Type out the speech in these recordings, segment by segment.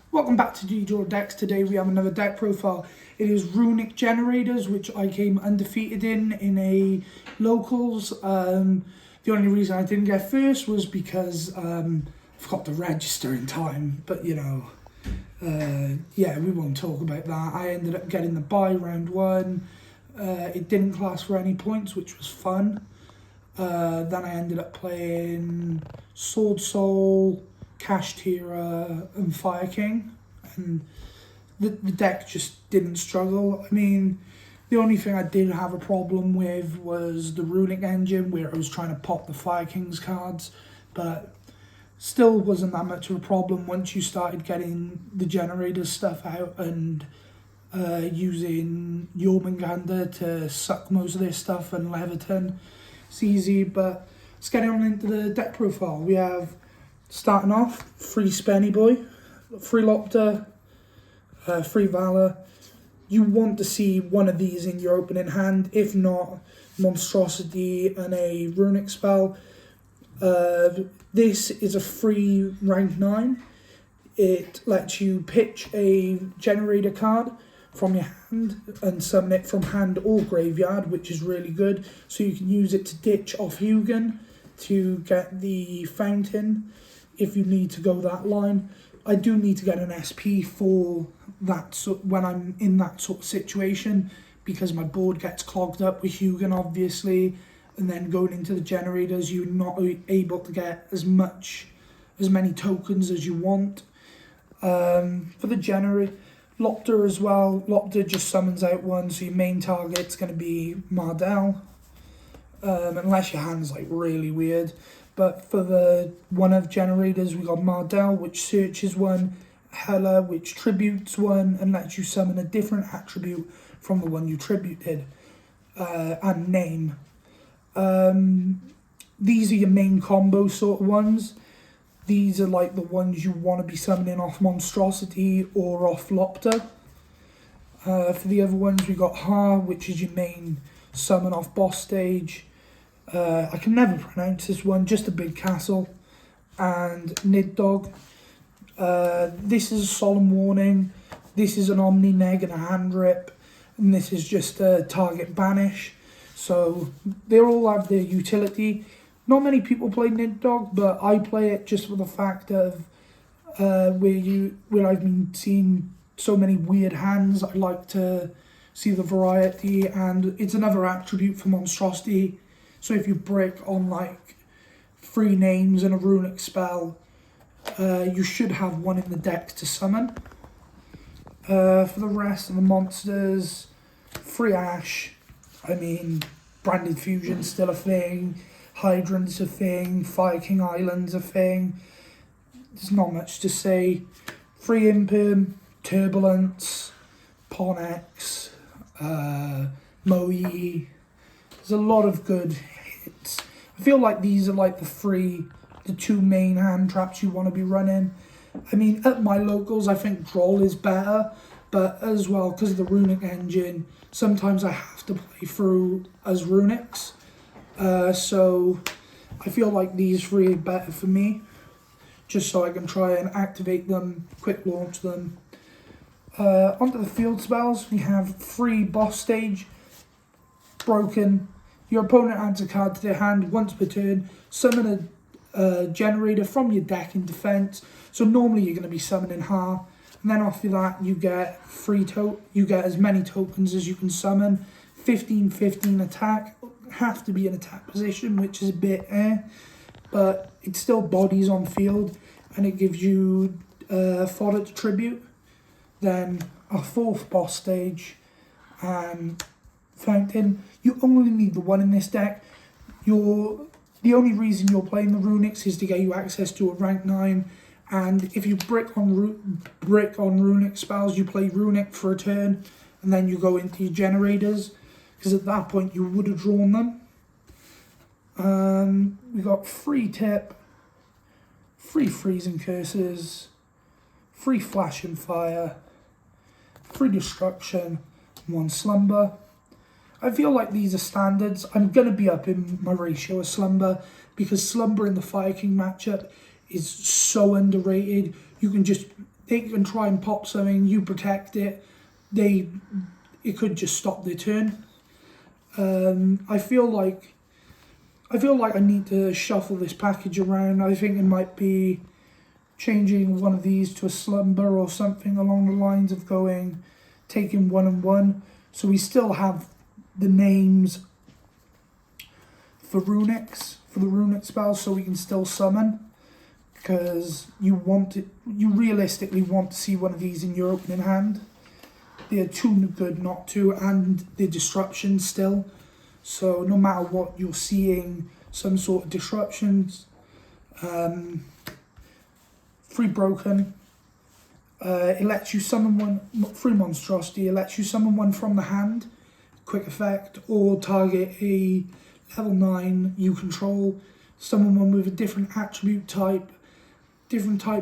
Welcome back to Draw Decks. Today we have another deck profile. It is Runick Generators, which I came undefeated in a locals. The only reason I didn't get first was because I forgot to register in time. But yeah, we won't talk about that. I ended up getting the bye round one. It didn't class for any points, which was fun. Then I ended up playing Sword Soul, Cash Tira and Fire King, and the deck just didn't struggle. I mean, the only thing I did have a problem with was the Runick engine, where I was trying to pop the Fire King's cards, but still wasn't that much of a problem once you started getting the generator stuff out and using Jormungandr to suck most of their stuff and Leviton. It's easy, but let's get on into the deck profile. We have, starting off, free Spenny Boy, free Lopter, free Valor. You want to see one of these in your opening hand, if not Monstrosity and a Runick spell. This is a free rank 9. It lets you pitch a generator card from your hand and summon it from hand or graveyard, which is really good. So you can use it to ditch off Hugin to get the fountain if you need to go that line. I do need to get an SP for that when I'm in that sort of situation, because my board gets clogged up with Hugin, obviously, and then going into the generators, you're not able to get as many tokens as you want. For the generator, Lopter as well. Lopter just summons out one, so your main target's going to be Mardell, unless your hand's like really weird. But for the one of generators, we got Mardell, which searches one, Hela, which tributes one and lets you summon a different attribute from the one you tributed, and name. These are your main combo sort of ones. These are like the ones you want to be summoning off Monstrosity or off Lopter. For the other ones, we got Ha, which is your main summon off boss stage. I can never pronounce this one, just a big castle. And Niddog. This is a solemn warning. This is an Omni Neg and a hand rip. And this is just a target banish. So they all have their utility. Not many people play Niddog, but I play it just for the fact of where I've been seeing so many weird hands. I like to see the variety, and it's another attribute for Monstrosity. So if you brick on like 3 names and a Runick spell, you should have one in the deck to summon. For the rest of the monsters, free Ash. I mean, Branded Fusion's still a thing. Hydrant's a thing, Fire King Island's a thing. There's not much to say. Free Imperm, Turbulence, Ponex, Moe. There's a lot of good hits. I feel like these are like the 2 main hand traps you want to be running. I mean, at my locals, I think Droll is better, but as well, because of the Runick engine, sometimes I have to play through as Runicks. So I feel like these 3 are better for me, just so I can try and activate them, quick launch them. Onto the field spells, we have free boss stage, broken. Your opponent adds a card to their hand once per turn. Summon a generator from your deck in defense. So normally you're going to be summoning Ha, and then after that you get you get as many tokens as you can summon. 15/15 attack. Have to be in attack position, which is a bit but it still bodies on field, and it gives you fodder to tribute. Then a 4th boss stage and fountain. You only need the 1 in this deck. The only reason you're playing the Runicks is to get you access to a rank 9, and if you brick on Runick spells, you play Runick for a turn, and then you go into your generators, because at that point you would have drawn them. We got free Tip, free Freezing Curses, free Flash and Fire, free Destruction, 1 Slumber. I feel like these are standards. I'm going to be up in my ratio of Slumber, because Slumber in the Fire King matchup is so underrated. You can just they can try and pop something, you protect it, it could just stop their turn. I feel like I need to shuffle this package around. I think it might be changing one of these to a slumber or something along the lines of taking 1 and 1. So we still have the names for the runic spells, so we can still summon, because you realistically want to see one of these in your opening hand. They're too good not to, and they're disruptions still. So no matter what, you're seeing some sort of disruptions. 3 broken. It lets you summon one, 3 monstrosity. It lets you summon one from the hand, quick effect, or target a level 9 you control. Summon one with a different type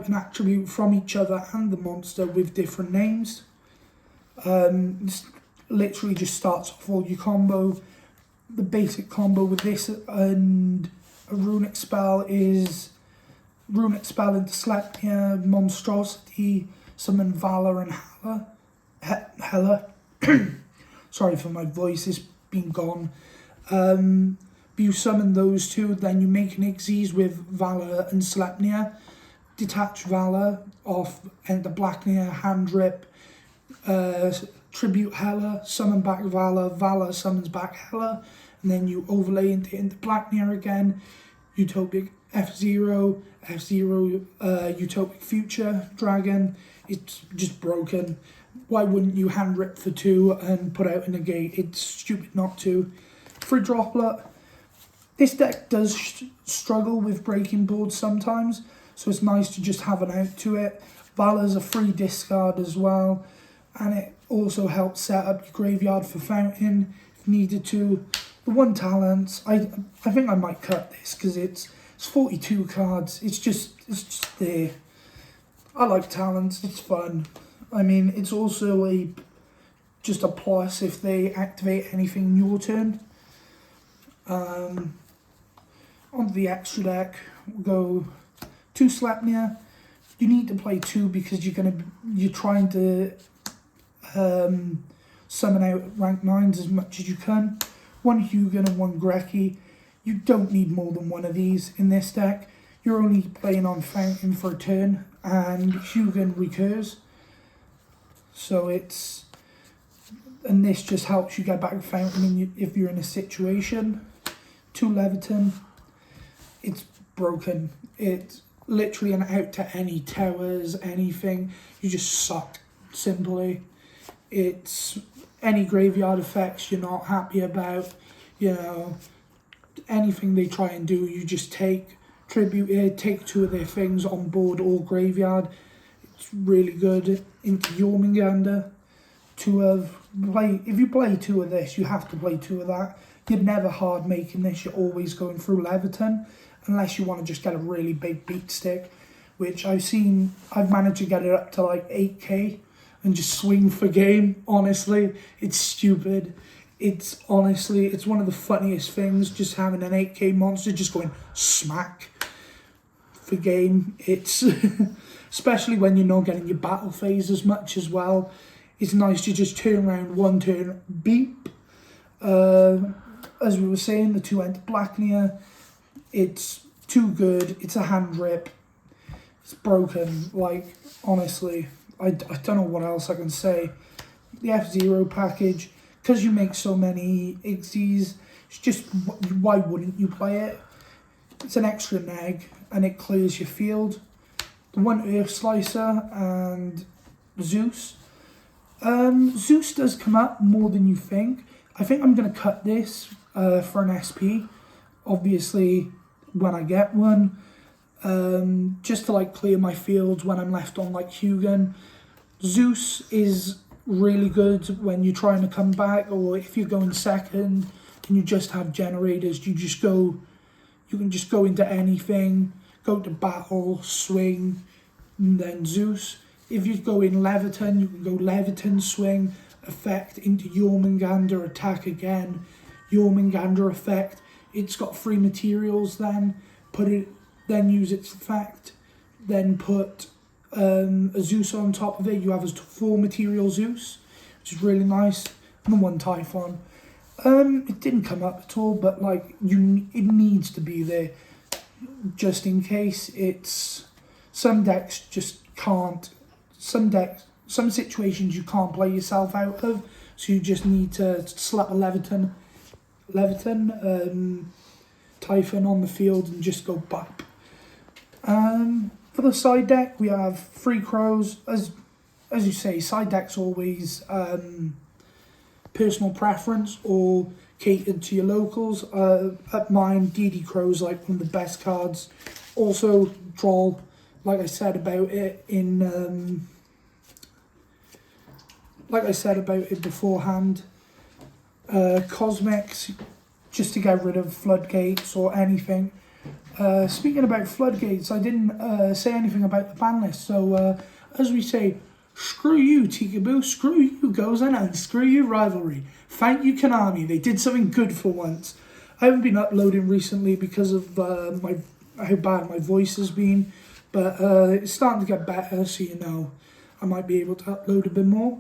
and attribute from each other and the monster with different names. This literally just starts off all your combo. The basic combo with this and a runic spell is runic spell into Sleipnir, monstrosity, summon Valor and Hela. Sorry for my voice, it's been gone. You summon those 2, then you make an Xyz with Valor and Sleipnir. Detach Valor off, enter Blacknir, hand rip, tribute Hela, summon back Valor, Valor summons back Hela, and then you overlay into Blacknir again, Utopic F0, Utopic Future Dragon. It's just broken. Why wouldn't you hand rip for 2 and put out a negate? It's stupid not to. For a droplet, this deck does struggle with breaking boards sometimes, so it's nice to just have an out to it. Valor's a free discard as well, and it also helps set up your graveyard for Fountain if needed to. The 1 talent, I think I might cut this because it's 42 cards. It's just there. I like talents, it's fun. I mean, it's also just a plus if they activate anything in your turn. Onto the extra deck, we'll go 2 Sleipnir. You need to play 2 because you're trying to summon out rank 9s as much as you can. 1 Hugin and 1 Grecki. You don't need more than 1 of these in this deck. You're only playing on Fountain for a turn, and Hugin recurs. So and this just helps you get back Fountain if you're in a situation. 2 Leviton. It's broken. It's literally an out to any towers, anything. You just suck, simply. It's any graveyard effects you're not happy about, anything they try and do, you just take tribute it, take 2 of their things on board or graveyard. It's really good. Into Jormungandr. If you play 2 of this, you have to play 2 of that. You're never hard making this, you're always going through Leviton, unless you want to just get a really big beat stick, which I've managed to get it up to like 8k and just swing for game. Honestly, it's stupid. It's one of the funniest things, just having an 8k monster just going smack for game. It's especially when you're not getting your battle phase as much as well. It's nice to just turn around 1 turn, beep. As we were saying, the 2 enter Blacknir. It's too good. It's a hand rip. It's broken. Like, honestly, I don't know what else I can say. The F0 package, because you make so many Xyzs, it's just, why wouldn't you play it? It's an extra neg, and it clears your field. The 1 Earth Slicer and Zeus. Zeus does come up more than you think. I think I'm going to cut this for an SP, obviously, when I get one. Just to like clear my fields when I'm left on like Hugin. Zeus is really good when you're trying to come back, or if you're going second and you just have generators, you can just go into anything, go to battle, swing, and then Zeus. If you go in Leviton, you can go Leviton, swing, effect into Jormungandr, attack again, Jormungandr effect. It's got 3 materials then, then use its effect, then put a Zeus on top of it. You have a 4 material Zeus, which is really nice, and the 1 Typhon. It didn't come up at all, but like it needs to be there just in case. It's some decks just can't. Some situations you can't play yourself out of, so you just need to slap a Leviathan, Typhon on the field and just go bap. For the side deck, we have 3 crows. As you say, side deck's always personal preference or catered to your locals. At mine, DD Crow's like one of the best cards. Also, Droll, like I said about it beforehand. Cosmics, just to get rid of floodgates or anything. Speaking about floodgates, I didn't say anything about the ban list. So, as we say, screw you, Tikaboo, screw you, Gozen, and screw you, Rivalry. Thank you, Konami. They did something good for once. I haven't been uploading recently because of how bad my voice has been, but it's starting to get better, so you know, I might be able to upload a bit more.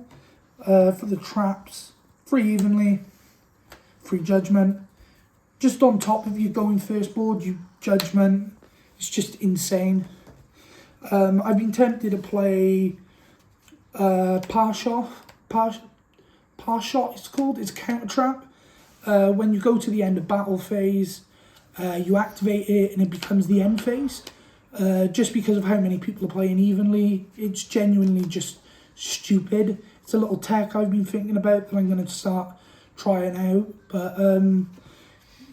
For the traps, free evenly, free judgment. Just on top of your going first board, you judgment. It's just insane. I've been tempted to play Parshot, it's called. It's a counter trap. When you go to the end of battle phase, you activate it and it becomes the end phase. Just because of how many people are playing evenly, it's genuinely just stupid. It's a little tech I've been thinking about that I'm going to start trying out. But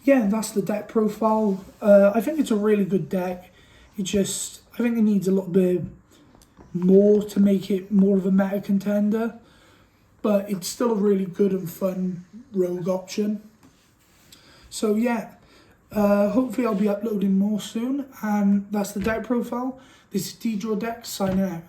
yeah, that's the deck profile. I think it's a really good deck. I think it needs a little bit more to make it more of a meta contender, but it's still a really good and fun rogue option. So yeah, hopefully I'll be uploading more soon, and that's the deck profile. This is D-Draw Deck signing out.